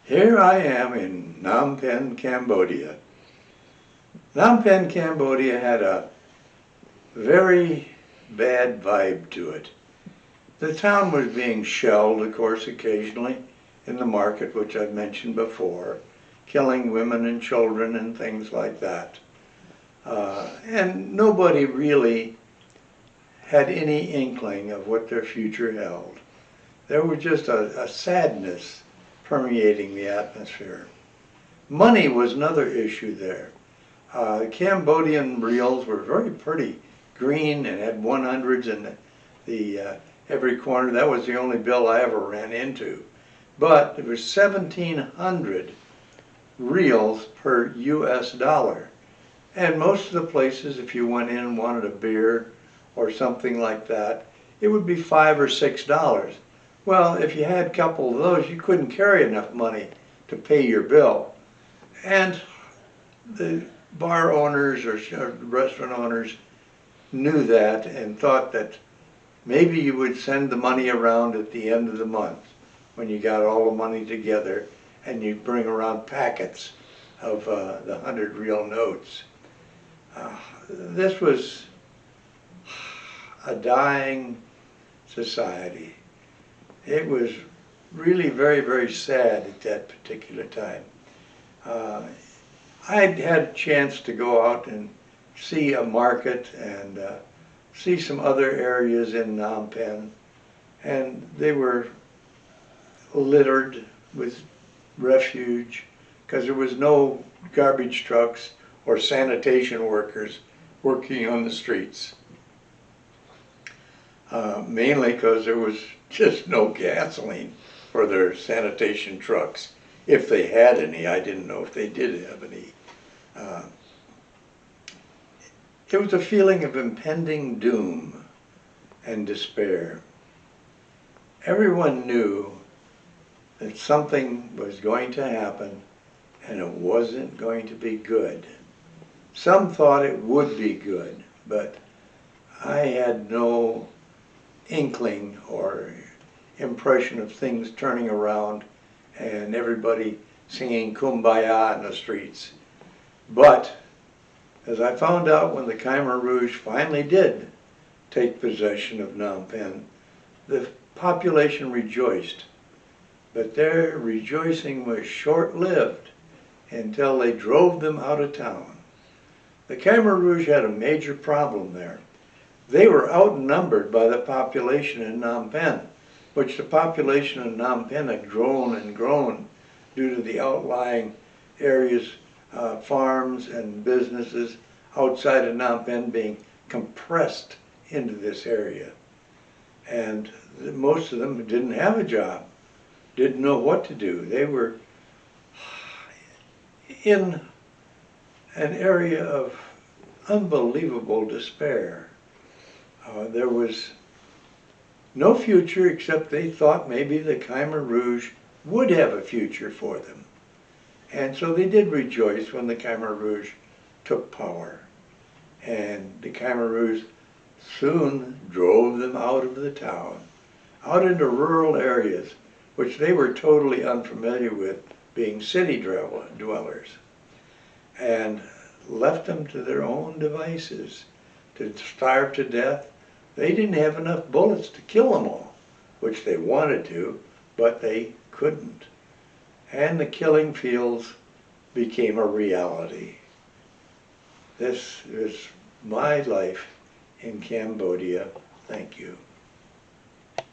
Here I am in Phnom Penh, Cambodia. Phnom Penh, Cambodia had a very bad vibe to it. The town was being shelled, of course, occasionally in the market, which I've mentioned before, killing women and children and things like that. And nobody really had any inkling of what their future held. There was just a sadness permeating the atmosphere. Money was another issue there. Cambodian reals were very pretty, green, and had 100s in every corner. That was the only bill I ever ran into. But it was 1,700 reals per US dollar. And most of the places, if you went in and wanted a beer or something like that, it would be $5 or $6. Well, if you had a couple of those, you couldn't carry enough money to pay your bill. And the bar owners or restaurant owners knew that and thought that maybe you would send the money around at the end of the month when you got all the money together, and you'd bring around packets of the 100 real notes. This was a dying society. It was really very, very sad at that particular time. I'd had a chance to go out and see a market and see some other areas in Phnom Penh, and they were littered with refuge because there was no garbage trucks or sanitation workers working on the streets. Mainly because there was just no gasoline for their sanitation trucks. If they had any, I didn't know if they did have any. It was a feeling of impending doom and despair. Everyone knew that something was going to happen and it wasn't going to be good. Some thought it would be good, but I had no inkling or impression of things turning around and everybody singing Kumbaya in the streets. But as I found out when the Khmer Rouge finally did take possession of Phnom Penh, the population rejoiced. But their rejoicing was short-lived until they drove them out of town. The Khmer Rouge had a major problem there. They were outnumbered by the population in Phnom Penh, which the population in Phnom Penh had grown and grown due to the outlying areas, farms and businesses outside of Phnom Penh being compressed into this area. And most of them didn't have a job, didn't know what to do. They were in an area of unbelievable despair. There was no future except they thought maybe the Khmer Rouge would have a future for them. And so they did rejoice when the Khmer Rouge took power. And the Khmer Rouge soon drove them out of the town, out into rural areas, which they were totally unfamiliar with, being city dwellers, and left them to their own devices to starve to death. They didn't have enough bullets to kill them all, which they wanted to, but they couldn't. And the killing fields became a reality. This is my life in Cambodia. Thank you.